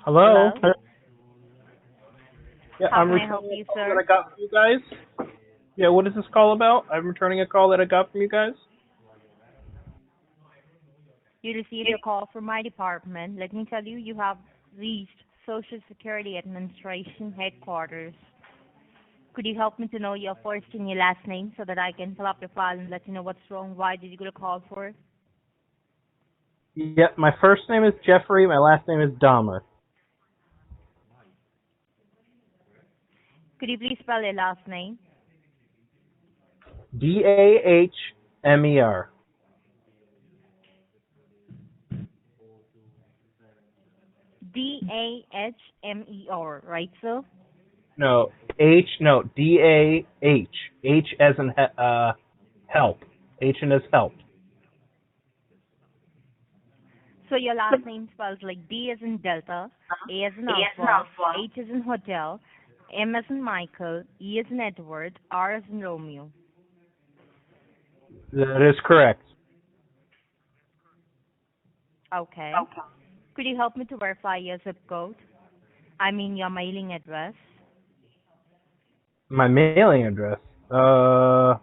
Hello? Hello? Yeah, How I'm can I help returning you, a call that sir? I got from you guys. Yeah, what is this call about? I'm returning a call that I got from you guys. You received a call from my department. Let me tell you, you have reached Social Security Administration headquarters. Could you help me to know your first and your last name so that I can pull up your file and let you know what's wrong? Why did you get a call for? Yeah, my first name is Jeffrey, my last name is Dahmer. Could you please spell your last name? Dahmer. Dahmer, right, sir? No, Dah. H as in help. H in as help. So your last name spells like D as in Delta, A as in Alpha, H as in Hotel, M as in Michael, E as in Edward, R as in Romeo. That is correct. Okay. Could you help me to verify your zip code? I mean your mailing address. My mailing address. Don't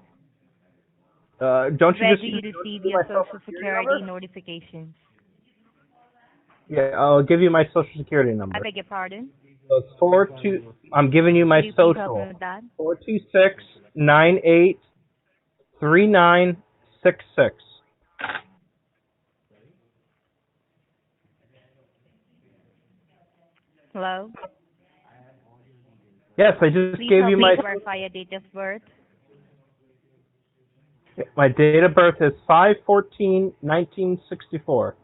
you Where just do you receive do your my social Social security Security number? notifications? Yeah, I'll give you my social security I number. beg your pardon? So it's 42. I'm giving you my Could you please help me social. with that? 426983966. Hello? Yes, I just Please gave help you me to verify your date of birth. my date of birth is 5/14/1964.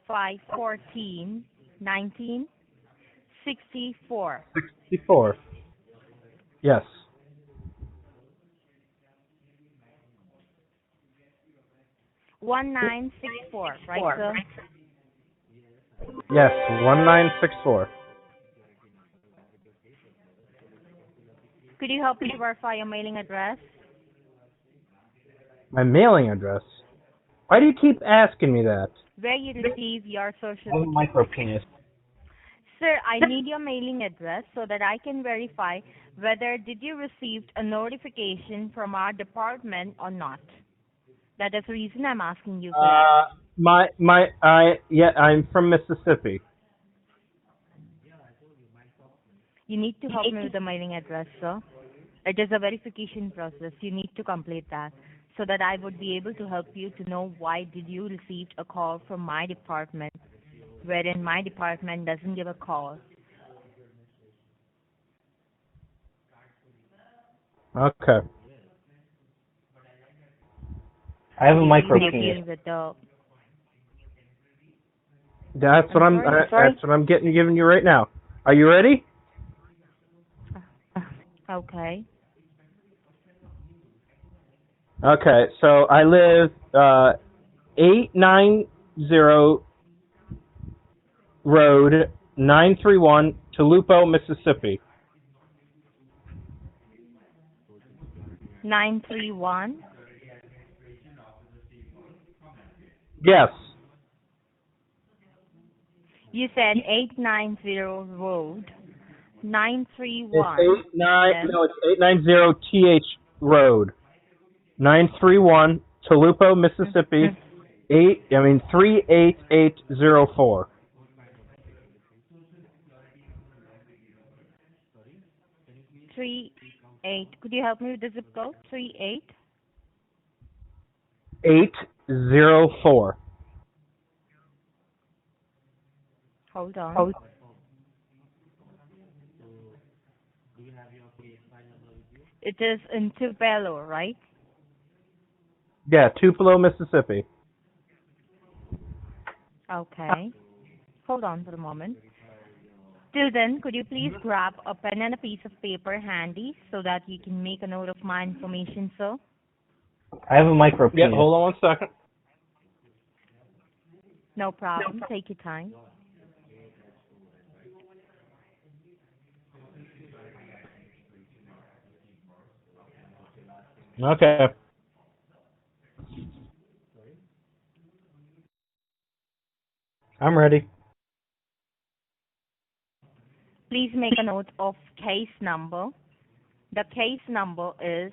5/14/1964. 64. Yes. 1964, right, sir? Yes, 1964. Could you help me to verify your mailing address? My mailing address. Why do you keep asking me that? Where you receive your Social I have a Security. micro penis. Sir, I need your mailing address so that I can verify whether did you receive a notification from our department or not. That is the reason I'm asking you for that. Uh, I'm from Mississippi. You need to help me with the mailing address, sir. It is a verification process. You need to complete that so that I would be able to help you to know why did you receive a call from my department, wherein my department doesn't give a call. Okay. I have Could a you please micro help penis. me with the? That's what I'm I'm. sorry. That's what I'm giving you right now. Are you ready? Okay. Okay. So I live 890 Road 931 Tulupo, Mississippi. 931. Yes. You said 890 Road, It's 931, and then it's 890 TH Road 931 Tulupo, Mississippi. 38804. 38. Could you help me with the zip code? 38. 804. Hold on. It is in Tupelo, right? Yeah, Tupelo, Mississippi. Okay. Hold on for a moment. Till then, could you please grab a pen and a piece of paper handy so that you can make a note of my information, sir? I have a micro penis. Yeah, hold on one second. No problem. Take your time. Okay. I'm ready. Please make a note of case number. The case number is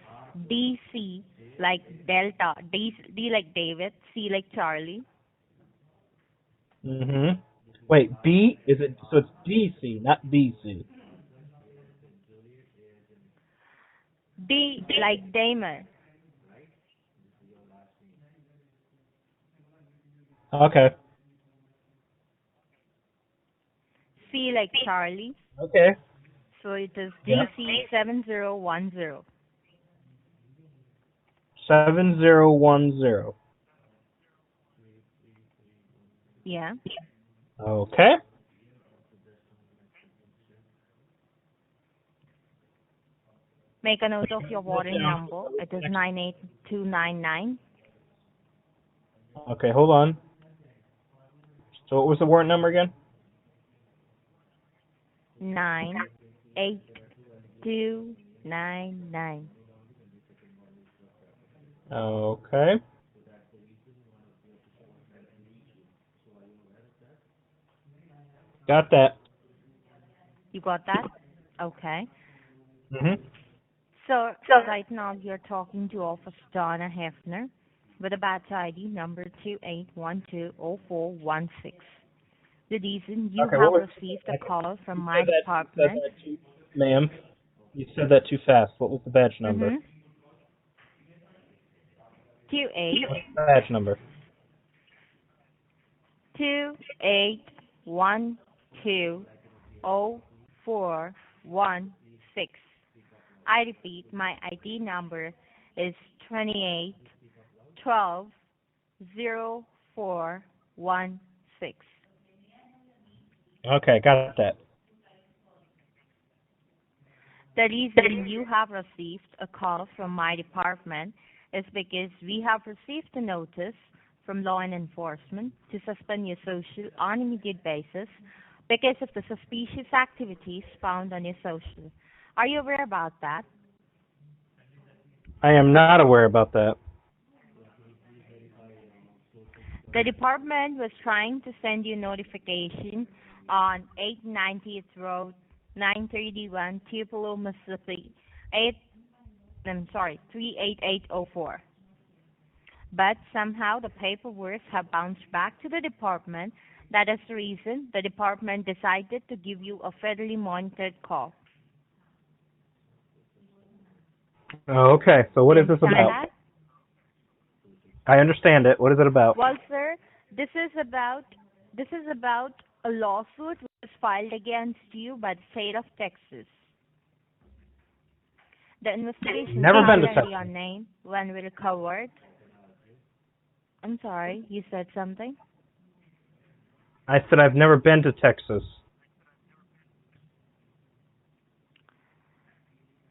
DC like Delta, D like David, C like Charlie, Mm-hmm. Wait, B is it? So it's DC, not DC. D like Damon, Okay. C like Charlie. Okay. So it is Yeah. DC 7010. 7010. Yeah. Okay. Make a note of your warrant Yeah. number. It is 98299. Okay, hold on. So what was the warrant number again? 98299. Okay. Got that. You got that? Okay. Mhm. So right now you're talking to Officer Donna Hefner with a badge ID number 28120416. The reason you Okay, what have was received a call from you my said that department. too, ma'am. You said that too fast. What was the badge number? Mm-hmm. 28 What's the badge number? 28120416. I repeat, my ID number is 28120416. Okay, got that. The reason you have received a call from my department is because we have received a notice from law and enforcement to suspend your social on immediate basis because of the suspicious activities found on your social. Are you aware about that? I am not aware about that. The department was trying to send you notification on 890th Road, 931, Tupelo, Mississippi, 38804. But somehow the paperwork have bounced back to the department. That is the reason the department decided to give you a federally monitored call. Okay, so what You is this understand about? that? I understand it. What is it about? Well, sir, this is about a lawsuit which was filed against you by the state of Texas. The investigation Never been to started under your Texas. name when we recovered. I'm sorry, you said something? I said I've never been to Texas.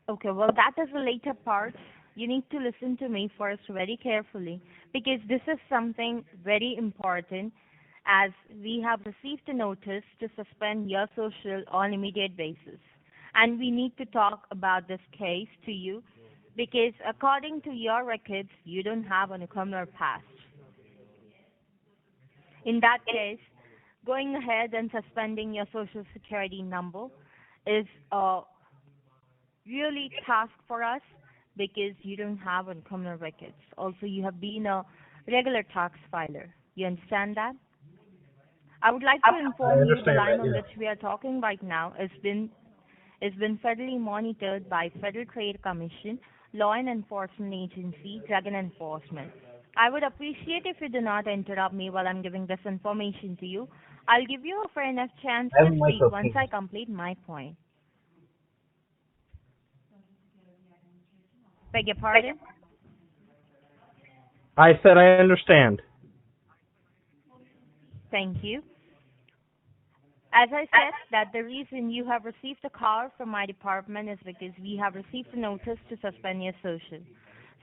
Okay, well, that is the later part. You need to listen to me first very carefully because this is something very important as we have received a notice to suspend your social on immediate basis. And we need to talk about this case to you because according to your records, you don't have an criminal past. In that case, going ahead and suspending your social security number is a really task for us because you don't have on criminal records. Also, you have been a regular tax filer. You understand that? I would like to I inform you the understand line that, on yeah. which we are talking right now has been federally monitored by Federal Trade Commission, Law and Enforcement Agency, Drug and Enforcement. I would appreciate if you do not interrupt me while I'm giving this information to you. I'll give you a fair enough chance I to have a speak once I microphone. complete my point. Beg your pardon? I said I understand. Thank you. As I said, that the reason you have received a call from my department is because we have received a notice to suspend your social.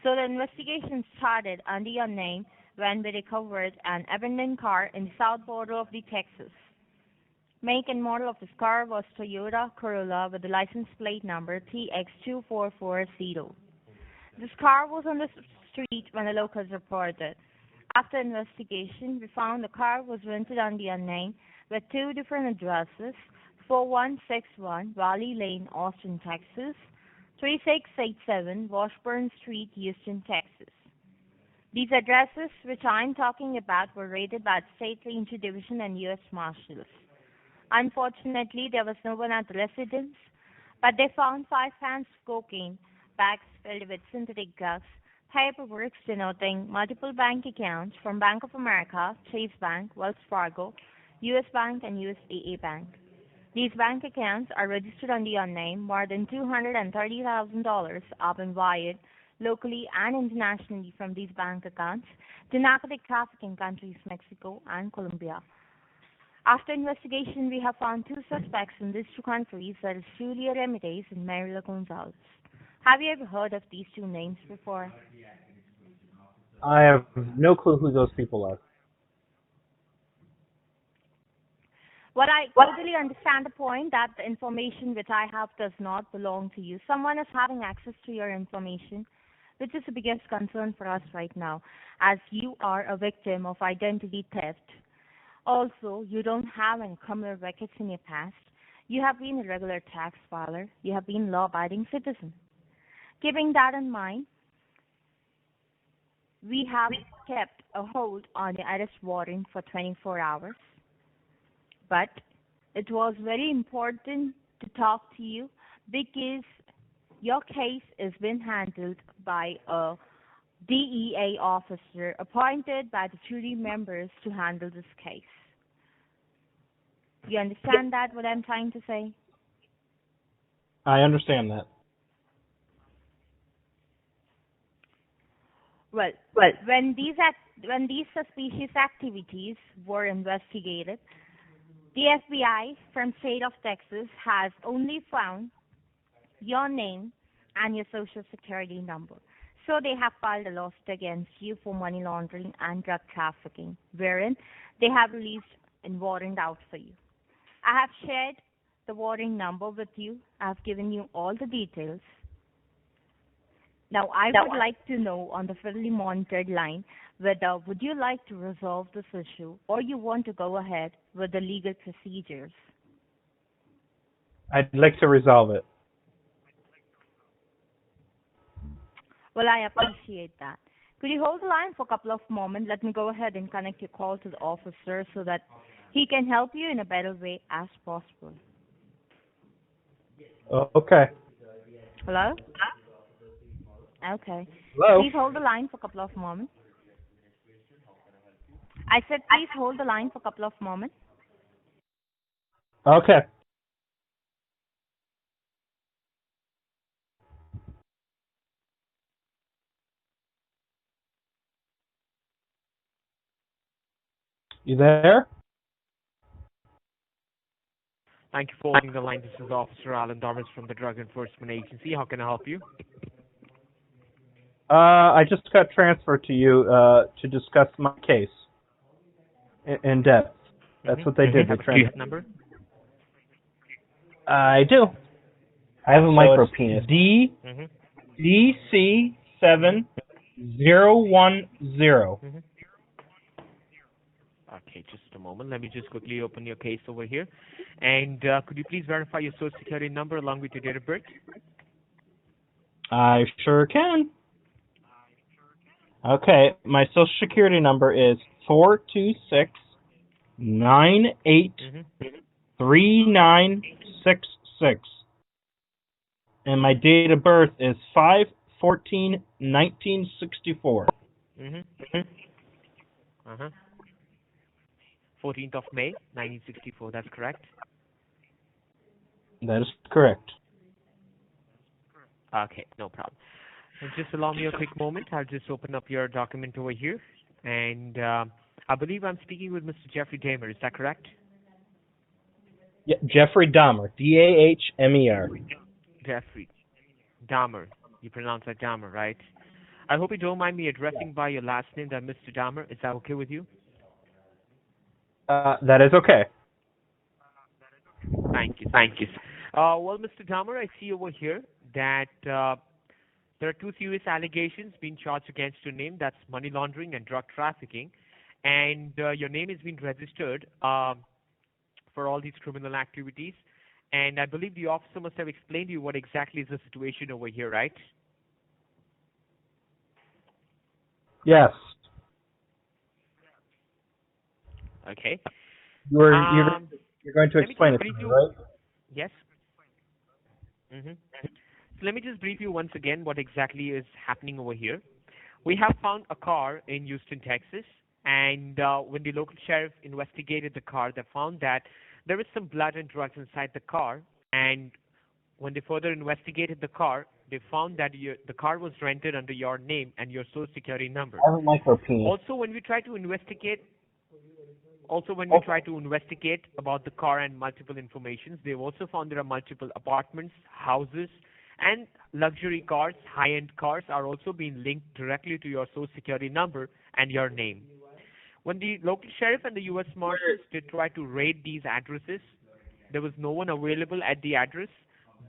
So the investigation started under your name when we recovered an abandoned car in the south border of the Texas. Make and model of this car was Toyota Corolla with the license plate number TX2440. This car was on the street when the locals reported. After investigation, we found the car was rented under your name with two different addresses: 4161 Valley Lane, Austin, Texas; 3687 Washburn Street, Houston, Texas. These addresses, which I'm talking about, were raided by the State Ranger Division and U.S. Marshals. Unfortunately, there was no one at the residence, but they found 5 pounds of cocaine, bags filled with synthetic drugs, paperwork denoting multiple bank accounts from Bank of America, Chase Bank, Wells Fargo, U.S. Bank, and USAA Bank. These bank accounts are registered under your name. More than $230,000 have been wired locally and internationally from these bank accounts to narcotic trafficking countries Mexico and Colombia. After investigation, we have found 2 suspects in these 2 countries, that is Julia Ramirez and Marila Gonzalez. Have you ever heard of these 2 names before? I have no clue who those people are. Well, I totally understand the point that the information which I have does not belong to you. Someone is having access to your information, which is the biggest concern for us right now, as you are a victim of identity theft. Also, you don't have any criminal records in your past. You have been a regular tax filer. You have been a law-abiding citizen. Keeping that in mind, we have kept a hold on the arrest warrant for 24 hours. But it was very important to talk to you because your case is being handled by a DEA officer appointed by the jury members to handle this case. You understand that, what I'm trying to say? I understand that. Well, when these suspicious activities were investigated, the FBI from state of Texas has only found your name and your social security number. So they have filed a lawsuit against you for money laundering and drug trafficking, wherein they have released a warrant out for you. I have shared the warrant number with you. I have given you all the details. Now, I would like to know on the fully monitored line whether would you like to resolve this issue or you want to go ahead with the legal procedures. I'd like to resolve it. Well, I appreciate that. Could you hold the line for a couple of moments? Let me go ahead and connect your call to the officer so that he can help you in a better way as possible. Okay. Hello? Okay. Hello? Please hold the line for a couple of moments. I said please hold the line for a couple of moments. Okay. You there? Thank you for holding the line. This is Officer Alan Dormans from the Drug Enforcement Agency. How can I help you? I just got transferred to you to discuss my case in depth. That's what they did. They transferred. Number? I do. I have a micro penis. DC7010. Okay, just a moment. Let me just quickly open your case over here. And could you please verify your social security number along with your date of birth? I sure can. Okay, my social security number is 426-983966. And my date of birth is 5/14/1964. 14th of May, 1964. That's correct? That is correct. Okay, no problem. And just allow me a quick moment. I'll just open up your document over here. And I believe I'm speaking with Mr. Jeffrey Dahmer. Is that correct? Yeah, Jeffrey Dahmer. Dahmer. Jeffrey Dahmer. You pronounce that Dahmer, right? I hope you don't mind me addressing by your last name, that Mr. Dahmer. Is that okay with you? That is okay. Thank you. Well, Mr. Dahmer, I see over here that the There are two serious allegations being charged against your name. That's money laundering and drug trafficking. And your name has been registered for all these criminal activities. And I believe the officer must have explained to you what exactly is the situation over here, right? Yes. Okay. You're Um, you're going to let me explain just it to brief me, you. right? Yes. So let me just brief you once again what exactly is happening over here. We have found a car in Houston, Texas, and when the local sheriff investigated the car, they found that there is some blood and drugs inside the car. And when they further investigated the car, they found that the car was rented under your name and your social security number. I have a micro penis. Also, when we try to investigate about the car and multiple informations, they've also found there are multiple apartments, houses, and luxury cars, high-end cars are also being linked directly to your social security number and your name. When the local sheriff and the U.S. Marshals did try to raid these addresses, there was no one available at the address,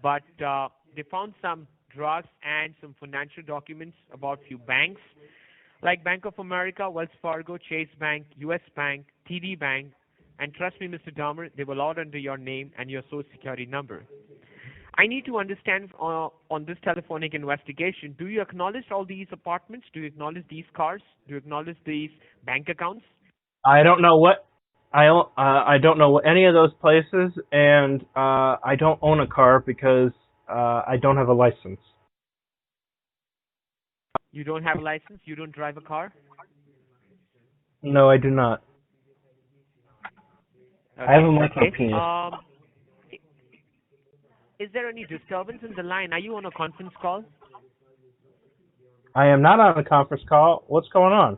but they found some drugs and some financial documents about few banks like Bank of America, Wells Fargo, Chase Bank, U.S. Bank, TD Bank, and trust me, Mr. Dahmer, they were all under your name and your social security number. I need to understand on this telephonic investigation, do you acknowledge all these apartments? Do you acknowledge these cars? Do you acknowledge these bank accounts? I don't know what I don't know any of those places, and I don't own a car because I don't have a license. You don't have a license? You don't drive a car? No, I do not. Okay. I have a micro Okay. penis. Is there any disturbance in the line? Are you on a conference call? I am not on a conference call. What's going on?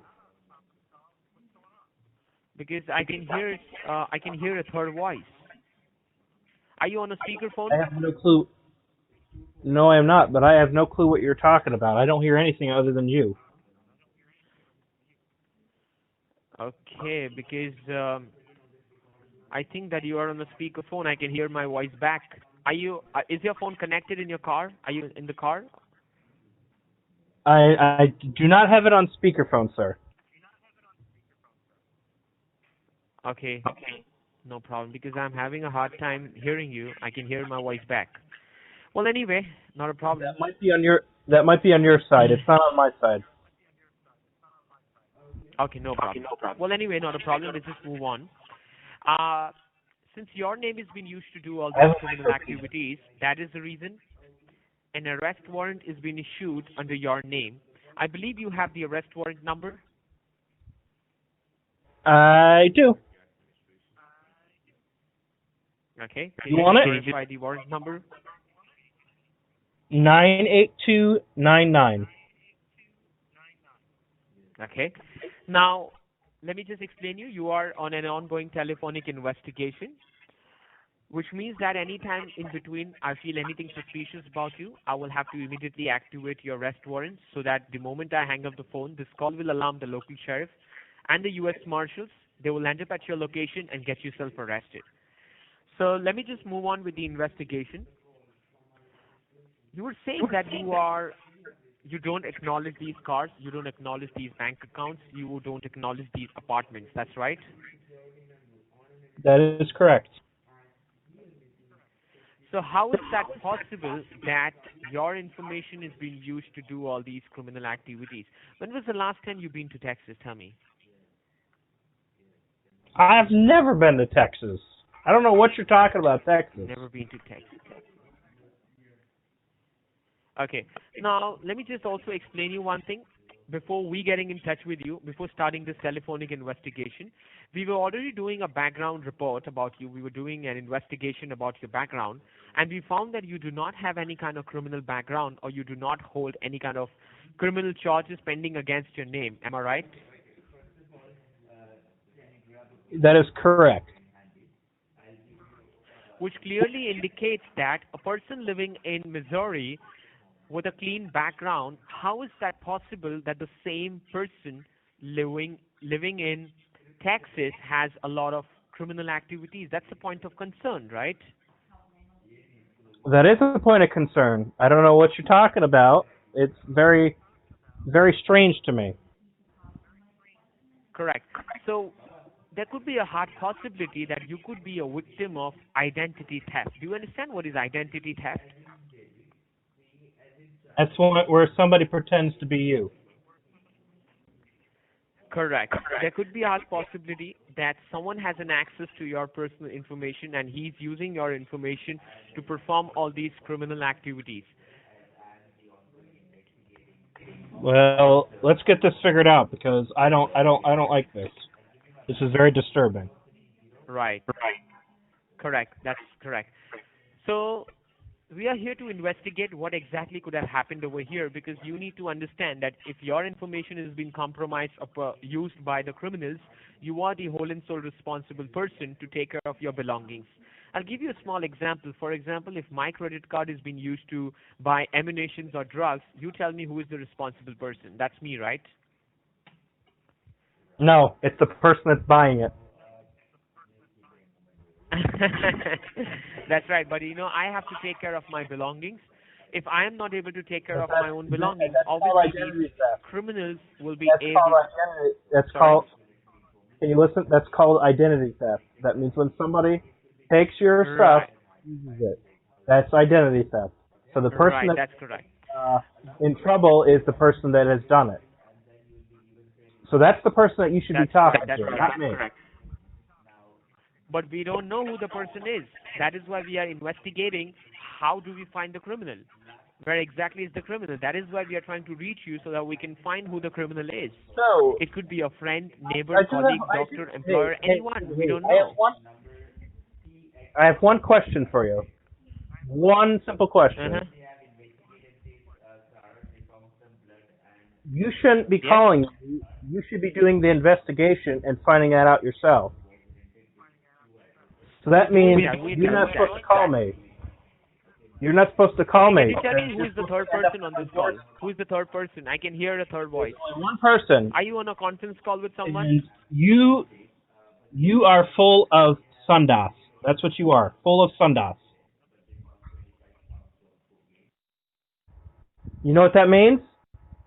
Because I can hear a third voice. Are you on a speakerphone? I have no clue. No, I am not, but I have no clue what you're talking about. I don't hear anything other than you. Okay, because I think that you are on a speakerphone. I can hear my voice back. Are you? Is your phone connected in your car? Are you in the car? I do not have it on speakerphone, sir. Okay, no problem. Because I'm having a hard time hearing you. I can hear my voice back. Well, anyway, not a problem. That might be on your side. It's not on my side. Okay, no problem. Well, anyway, not a problem. Let's just move on. Since your name has been used to do all I have these a criminal micro penis. activities, that is the reason an arrest warrant is being issued under your name. I believe you have the arrest warrant number. I do. Okay. Can You want it? verify the warrant number? 98299. Okay. Now, let me just explain you. You are on an ongoing telephonic investigation, which means that anytime in between I feel anything suspicious about you, I will have to immediately activate your arrest warrant so that the moment I hang up the phone, this call will alarm the local sheriff and the U.S. Marshals. They will end up at your location and get yourself arrested. So let me just move on with the investigation. You were saying that you don't acknowledge these cars, you don't acknowledge these bank accounts, you don't acknowledge these apartments. That's right? That is correct. So how is that possible that your information is being used to do all these criminal activities? When was the last time you've been to Texas? Tell me. I've never been to Texas. I don't know what you're talking about, Texas. Never been to Texas. Okay. Now, let me just also explain you one thing. Before we getting in touch with you, before starting this telephonic investigation, we were already doing a background report about you. We were doing an investigation about your background, and we found that you do not have any kind of criminal background or you do not hold any kind of criminal charges pending against your name. Am I right? That is correct. Which clearly indicates that a person living in Missouri with a clean background, how is that possible that the same person living in Texas has a lot of criminal activities? That's a point of concern, right? That is a point of concern. I don't know what you're talking about. It's very, very strange to me. Correct. So there could be a hard possibility that you could be a victim of identity theft. Do you understand what is identity theft? That's where somebody pretends to be you. Correct. There could be a hard possibility that someone has an access to your personal information and he's using your information to perform all these criminal activities. Well, let's get this figured out because I don't like this. This is very disturbing. Right. Correct. That's correct. So we are here to investigate what exactly could have happened over here because you need to understand that if your information has been compromised or used by the criminals, you are the whole and sole responsible person to take care of your belongings. I'll give you a small example. For example, if my credit card is being used to buy ammunitions or drugs, you tell me who is the responsible person. That's me, right? No, it's the person that's buying it. That's right, but I have to take care of my belongings. If I am not able to take care of my own belongings, That's called obviously identity theft. criminals will be That's able. called identity. That's Sorry? called. Can you listen? That's called identity theft. That means when somebody takes your stuff, Right, uses it. That's identity theft. So the person right, that's correct. uh, in trouble is the person that has done it. So that's the person that you should That's be talking correct. That's to, correct. not me. But we don't know who the person is. That is why we are investigating. How do we find the criminal? Where exactly is the criminal? That is why we are trying to reach you so that we can find who the criminal is. So It could be a friend, neighbor, I do colleague, have, doctor, employer, anyone. We don't I know. have one. I have one question for you. One simple question. Uh-huh. You shouldn't be Yes. calling me. You should be doing the investigation and finding that out yourself. So that means you're not supposed to call me. You're not supposed to call Can me. you tell me who is the third person on this call? Who is the third person? I can hear a third voice. Only one person. Are you on a conference call with someone? And you are full of sundas. That's what you are. Full of sundas. You know what that means?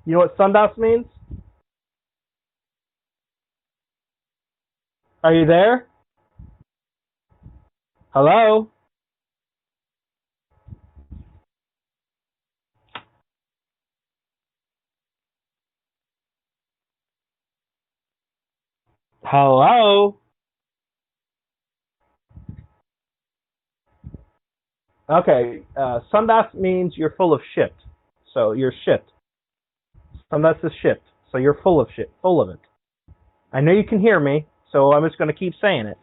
You know what sundas means? Are you there? Hello? Hello? Okay, sundas means you're full of shit. So you're shit. Sundas is shit. So you're full of shit. Full of it. I know you can hear me, so I'm just going to keep saying it.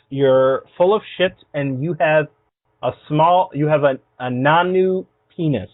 You're full of shit and you have a non-new penis.